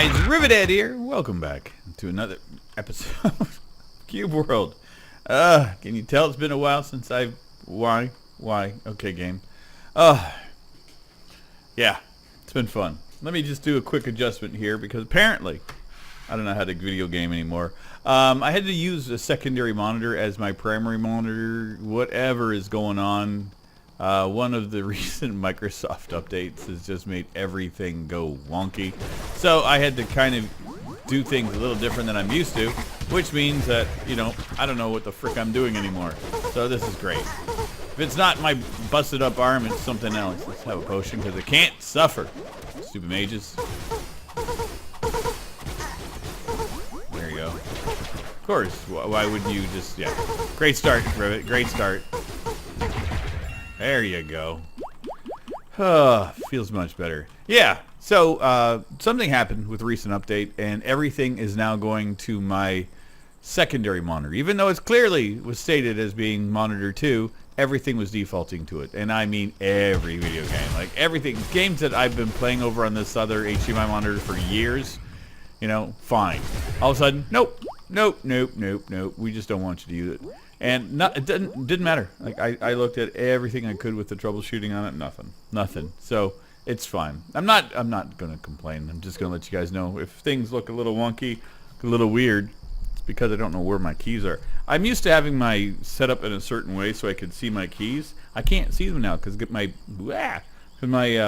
guys, Rivet here. Welcome back to another episode of Cube World. Can you tell it's been a while since I've... Why? Okay, game. Yeah, it's been fun. Let me just do a quick adjustment here because apparently I don't know how to video game anymore. I had to use a secondary monitor as my primary monitor. Whatever is going on. One of the recent Microsoft updates has just made everything go wonky. So I had to kind of do things a little different than I'm used to, which means that, you know, I don't know what the frick I'm doing anymore. So this is great. If it's not my busted up arm, it's something else. Let's have a potion because it can't suffer. Stupid mages. There you go. Of course, why wouldn't you just, yeah. Great start, Rivet. Great start. There you go. Feels much better. Yeah, so something happened with the recent update, and everything is now going to my secondary monitor. Even though it's clearly was stated as being monitor 2, everything was defaulting to it. And I mean every video game. Like everything. Games that I've been playing over on this other HDMI monitor for years, you know, fine. All of a sudden, nope. We just don't want you to use it. And it didn't matter. Like I looked at everything I could with the troubleshooting on it, nothing. So it's fine. I'm not gonna complain. I'm just gonna let you guys know if things look a little wonky, a little weird. It's because I don't know where my keys are. I'm used to having my setup in a certain way so I could see my keys. I can't see them now because my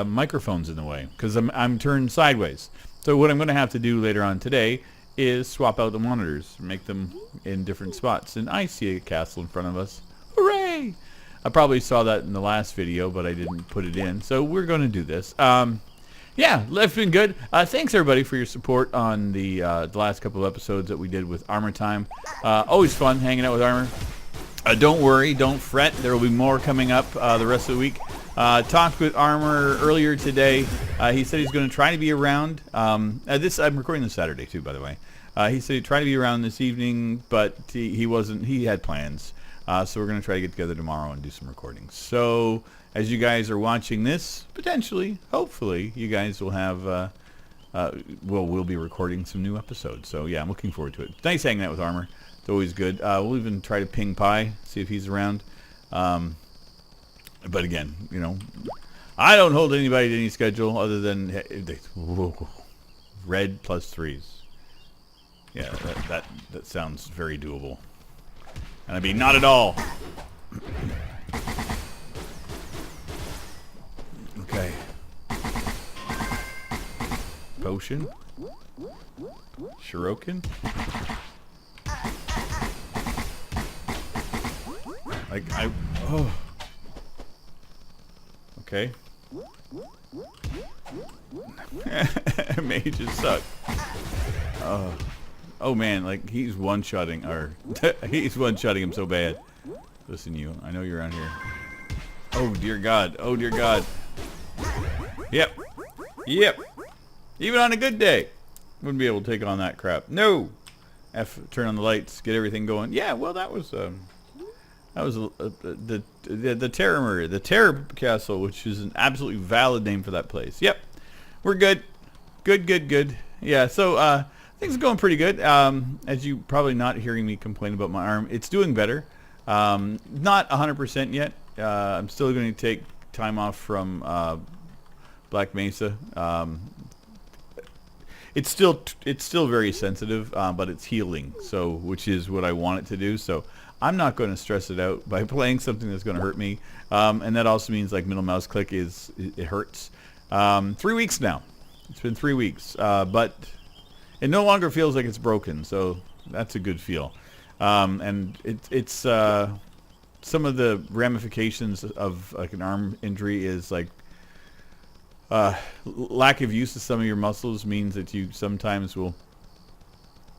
microphone's in the way because I'm turned sideways. So what I'm gonna have to do later on today is swap out the monitors, make them in different spots. And I see a castle in front of us. Hooray! I probably saw that in the last video, but I didn't put it in. So we're going to do this. Yeah, life's been good. Thanks everybody for your support on the last couple of episodes that we did with Armor Time. Always fun hanging out with Armor. Don't worry, don't fret. There will be more coming up the rest of the week. Talked with Armor earlier today. He said he's going to try to be around. I'm recording this Saturday too, by the way. He said he'd try to be around this evening, but he wasn't. He had plans. So we're going to try to get together tomorrow and do some recordings. So as you guys are watching this, potentially, hopefully, you guys will have. We'll be recording some new episodes. So yeah, I'm looking forward to it. Nice hanging out with Armor. It's always good. We'll even try to ping Pi, see if he's around. But again, you know, I don't hold anybody to any schedule other than red plus 3s. Yeah, that sounds very doable. And I mean, not at all. Okay. Potion. Shirokin. Okay. Mages suck. Oh man, like he's one-shotting, or he's one-shotting him so bad. Listen, you, I know you're around here. Oh dear God, oh dear God. Yep. Even on a good day, wouldn't be able to take on that crap. No. Turn on the lights, get everything going. Yeah, well that was the Terror, the Terror Castle, which is an absolutely valid name for that place. Yep, we're good. Good. Yeah, so things are going pretty good. As you probably not hearing me complain about my arm, it's doing better. Not 100% yet. I'm still going to take time off from Black Mesa. It's still very sensitive, but it's healing. So, which is what I want it to do. So. I'm not going to stress it out by playing something that's going to hurt me, and that also means like middle mouse click it hurts. 3 weeks now. It's been 3 weeks, but it no longer feels like it's broken, so that's a good feel. And it's some of the ramifications of like an arm injury is like lack of use of some of your muscles means that you sometimes will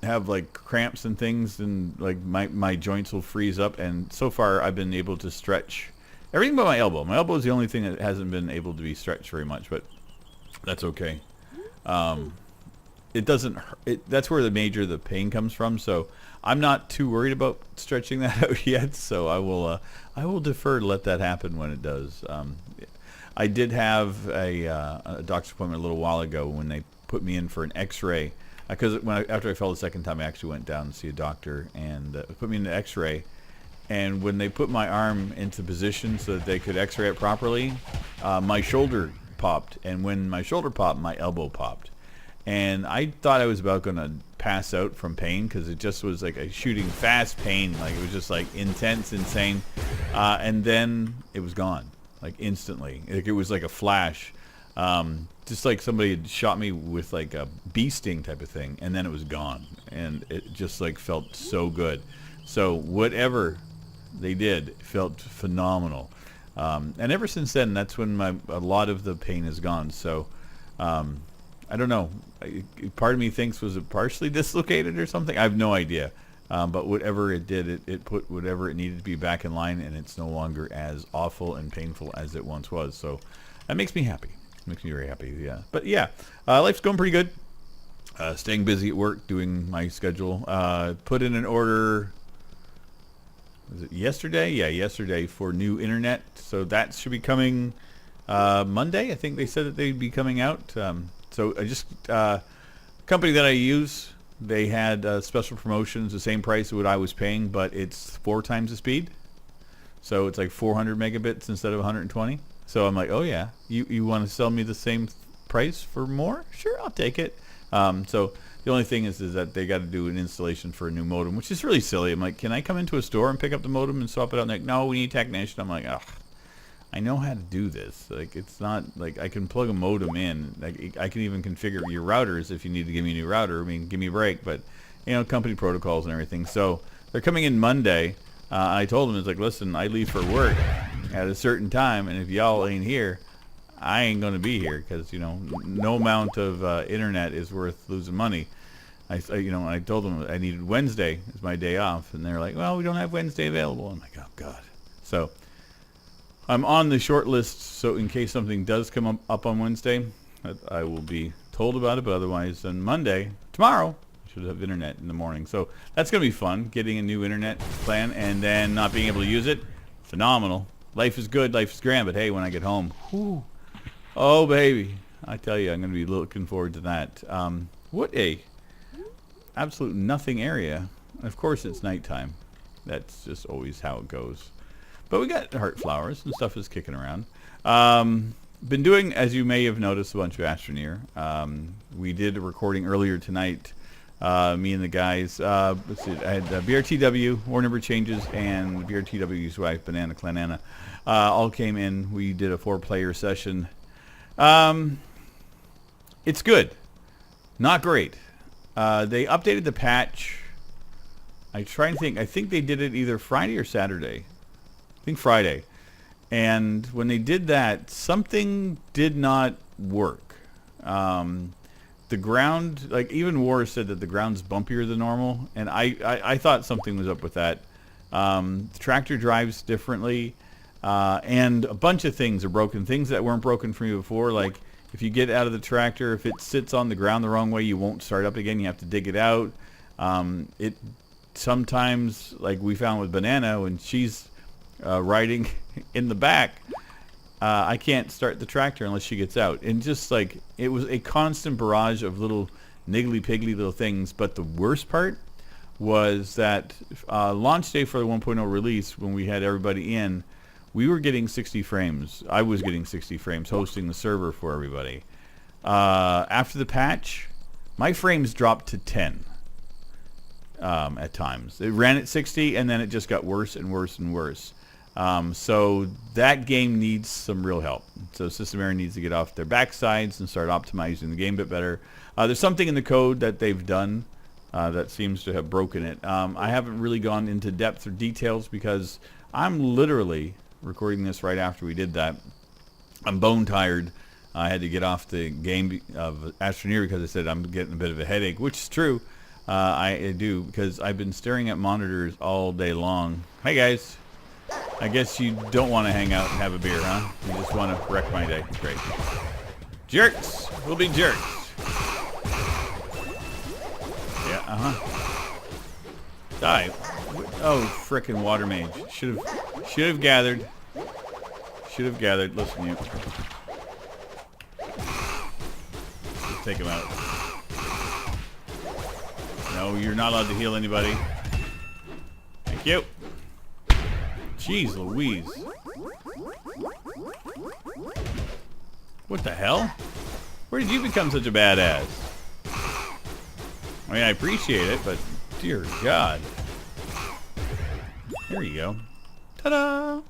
have like cramps and things, and like my joints will freeze up. And so far I've been able to stretch everything but my elbow. My elbow is the only thing that hasn't been able to be stretched very much, but that's okay. It doesn't hurt. That's where the pain comes from, so I'm not too worried about stretching that out yet. So I will defer to let that happen when it does. I did have a doctor's appointment a little while ago when they put me in for an X-ray because after I fell the second time, I actually went down to see a doctor and put me in an X-ray. And when they put my arm into position so that they could X-ray it properly, my shoulder popped, and when my shoulder popped, my elbow popped. And I thought I was about going to pass out from pain because it just was like a shooting fast pain. Like it was just like intense, insane. And then it was gone, like instantly. Like it was like a flash. Just like somebody had shot me with like a bee sting type of thing, and then it was gone. And it just like felt so good. So whatever they did felt phenomenal. And ever since then, that's when a lot of the pain is gone. So I don't know. Part of me thinks, was it partially dislocated or something? I have no idea. But whatever it did, it put whatever it needed to be back in line, and it's no longer as awful and painful as it once was. So that makes me happy. Makes me very happy, yeah. But yeah, life's going pretty good. Staying busy at work, doing my schedule. Put in an order, was it yesterday? Yeah, yesterday for new internet. So that should be coming Monday. I think they said that they'd be coming out. So I just, company that I use, they had special promotions, the same price of what I was paying, but it's 4 times the speed. So it's like 400 megabits instead of 120. So I'm like, oh yeah, you want to sell me the same price for more? Sure, I'll take it. So the only thing is that they got to do an installation for a new modem, which is really silly. I'm like, can I come into a store and pick up the modem and swap it out? And they're like, no, we need a technician. I'm like, ugh, I know how to do this. Like, it's not like I can plug a modem in. Like, I can even configure your routers if you need to give me a new router. I mean, give me a break. But, you know, company protocols and everything. So they're coming in Monday. I told them, it's like, listen, I leave for work at a certain time, and if y'all ain't here, I ain't going to be here because, you know, no amount of internet is worth losing money. I told them I needed Wednesday as my day off, and they're like, well, we don't have Wednesday available. I'm like, oh, God. So I'm on the short list, so in case something does come up on Wednesday, I will be told about it, but otherwise on Monday, tomorrow, I should have internet in the morning. So that's going to be fun, getting a new internet plan and then not being able to use it. Phenomenal. Life is good, life is grand, but hey, when I get home, whew, oh, baby, I tell you, I'm going to be looking forward to that. What a absolute nothing area. Of course, it's nighttime. That's just always how it goes. But we got heart flowers and stuff is kicking around. Been doing, as you may have noticed, a bunch of Astroneer. We did a recording earlier tonight. Me and the guys. Let's see, I had BRTW, War Number Changes, and BRTW's wife, Banana Clanana, all came in. We did a 4-player session. It's good. Not great. They updated the patch. I try and think. I think they did it either Friday or Saturday. I think Friday. And when they did that, something did not work. The ground, like even War said that the ground's bumpier than normal, and I thought something was up with that. The tractor drives differently, and a bunch of things are broken. Things that weren't broken for me before, like if you get out of the tractor, if it sits on the ground the wrong way, you won't start up again. You have to dig it out. It sometimes, like we found with Banana, when she's riding in the back, I can't start the tractor unless she gets out. And just like, it was a constant barrage of little niggly-piggly little things. But the worst part was that launch day for the 1.0 release, when we had everybody in, we were getting 60 frames. I was getting 60 frames hosting the server for everybody. After the patch, my frames dropped to 10 at times. It ran at 60, and then it just got worse and worse and worse. So that game needs some real help. So System Error needs to get off their backsides and start optimizing the game a bit better. There's something in the code that they've done that seems to have broken it. I haven't really gone into depth or details because I'm literally recording this right after we did that. I'm bone tired. I had to get off the game of Astroneer because I said I'm getting a bit of a headache, which is true. I do, because I've been staring at monitors all day long. Hey guys. I guess you don't want to hang out and have a beer, huh? You just want to wreck my day. Great. Jerks! We'll be jerks. Yeah, Die. Oh, frickin' water mage. Should have gathered. Should have gathered. Listen, you. take him out. No, you're not allowed to heal anybody. Thank you. Jeez Louise. What the hell? Where did you become such a badass? I mean, I appreciate it, but dear God. There you go. Ta-da!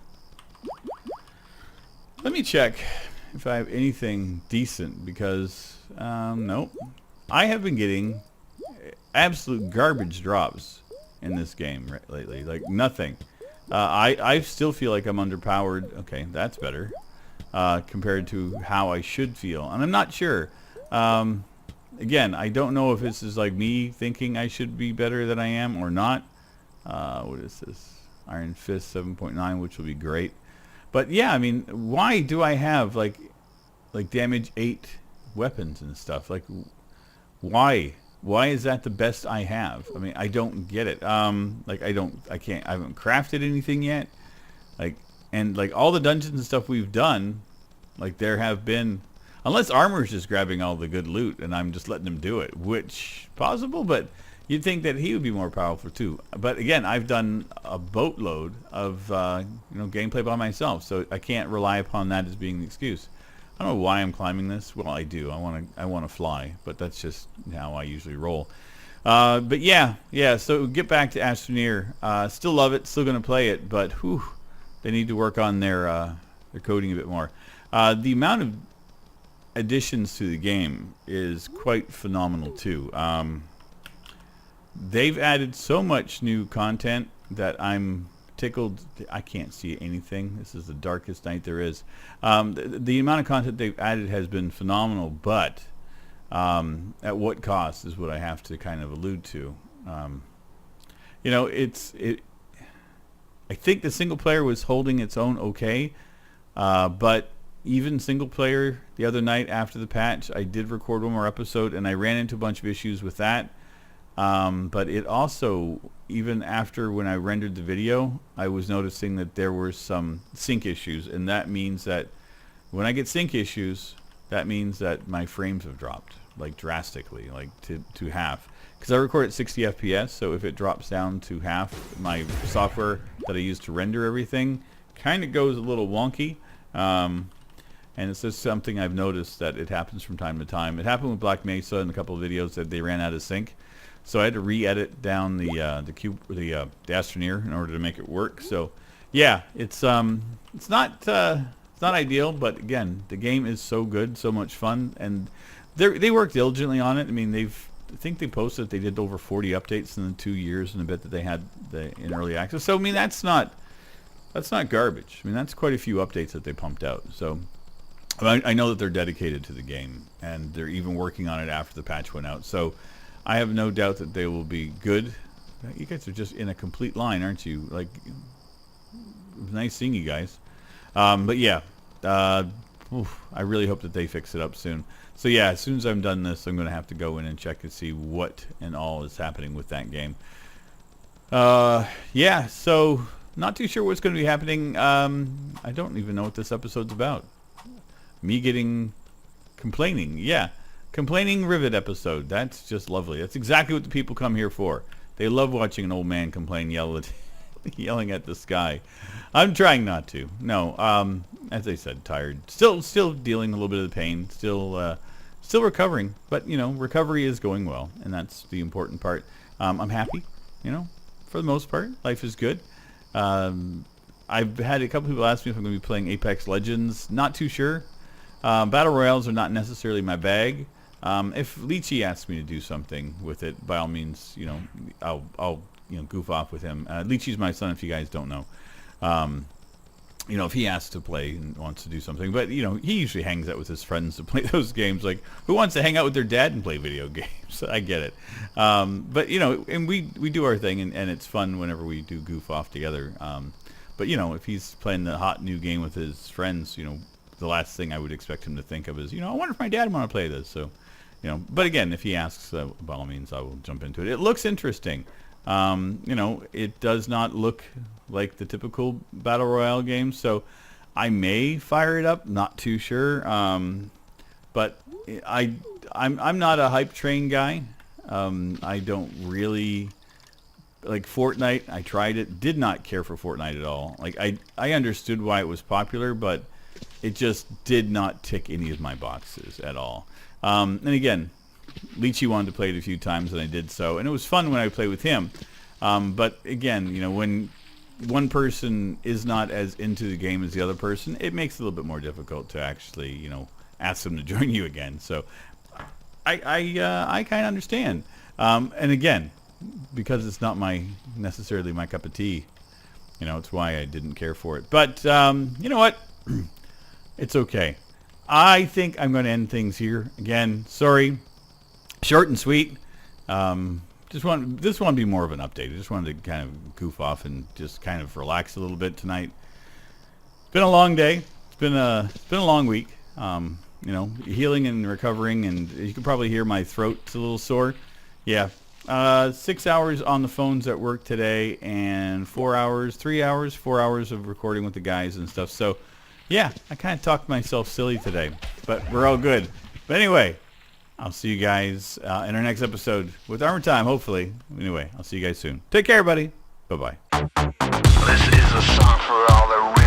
Let me check if I have anything decent, because, nope. I have been getting absolute garbage drops in this game lately. Like, nothing. I still feel like I'm underpowered. Okay, that's better. Compared to how I should feel. And I'm not sure. Again, I don't know if this is like me thinking I should be better than I am or not. What is this? Iron Fist 7.9, which will be great. But yeah, I mean, why do I have like damage 8 weapons and stuff? Like, why? Why is that the best I have? I mean, I don't get it. Like, I haven't crafted anything yet. Like, and like all the dungeons and stuff we've done, like there have been, unless Armor's just grabbing all the good loot and I'm just letting him do it, which possible, but you'd think that he would be more powerful too. But again, I've done a boatload of gameplay by myself, so I can't rely upon that as being the excuse. I don't know why I'm climbing this. Well, I do. I want to fly, but that's just how I usually roll. But yeah. So get back to Astroneer. Still love it. Still gonna play it, but whew, they need to work on their coding a bit more. The amount of additions to the game is quite phenomenal too. They've added so much new content that I'm tickled. I can't see anything. This is the darkest night there is. The amount of content they've added has been phenomenal, but at what cost is what I have to kind of allude to. I think the single player was holding its own okay, but even single player the other night after the patch, I did record one more episode and I ran into a bunch of issues with that. But it also, even after when I rendered the video, I was noticing that there were some sync issues, and that means that when I get sync issues, that means that my frames have dropped, like drastically, like to half. Because I record at 60 FPS, so if it drops down to half, my software that I use to render everything kind of goes a little wonky. And it's just something I've noticed that it happens from time to time. It happened with Black Mesa in a couple of videos that they ran out of sync. So I had to re-edit down the Astroneer in order to make it work. So, yeah, it's not ideal, but again, the game is so good, so much fun, and they work diligently on it. I mean, I think they posted they did over 40 updates in the 2 years and a bit that they had in early access. So I mean, that's not garbage. I mean, that's quite a few updates that they pumped out. So I know that they're dedicated to the game, and they're even working on it after the patch went out. So I have no doubt that they will be good. You guys are just in a complete line, aren't you? Like, nice seeing you guys. But yeah, I really hope that they fix it up soon. So yeah, as soon as I'm done this, I'm going to have to go in and check and see what and all is happening with that game. Yeah, so not too sure what's going to be happening. I don't even know what this episode's about. Me complaining. Yeah. Complaining Rivet episode. That's just lovely. That's exactly what the people come here for. They love watching an old man complain, yelling at the sky. I'm trying not to. No. As I said, tired. Still dealing a little bit of the pain. Still recovering. But recovery is going well, and that's the important part. I'm happy. For the most part, life is good. I've had a couple people ask me if I'm going to be playing Apex Legends. Not too sure. Battle Royales are not necessarily my bag. If Leechy asks me to do something with it, by all means, I'll goof off with him. Leechy's my son, if you guys don't know. If he asks to play and wants to do something, but he usually hangs out with his friends to play those games. Like, who wants to hang out with their dad and play video games? I get it. But and we do our thing, and it's fun whenever we do goof off together. But if he's playing the hot new game with his friends, the last thing I would expect him to think of is, I wonder if my dad want to play this. So, but again, if he asks, by all means, I will jump into it. It looks interesting. It does not look like the typical Battle Royale game, so I may fire it up, not too sure. But I I'm not a hype train guy. I don't really like Fortnite. I tried it. Did not care for Fortnite at all. Like I understood why it was popular, but it just did not tick any of my boxes at all. And again, Leechy wanted to play it a few times, and I did so, and it was fun when I played with him. But again, you know, when one person is not as into the game as the other person, it makes it a little bit more difficult to actually, you know, ask them to join you again. So I kind of understand. And again, because it's not necessarily my cup of tea, you know, it's why I didn't care for it. But you know what? It's okay. I think I'm going to end things here. Again, sorry, short and sweet. This wanted to be more of an update. I just wanted to kind of goof off and just kind of relax a little bit tonight. It's been a long day. It's been a long week. You know, healing and recovering, and you can probably hear my throat's a little sore. Yeah. 6 hours on the phones at work today, and 4 hours of recording with the guys and stuff. So, yeah, I kind of talked myself silly today, but we're all good. But anyway, I'll see you guys in our next episode with Armor Time, hopefully. Anyway, I'll see you guys soon. Take care, everybody. Bye-bye. This is a song for all the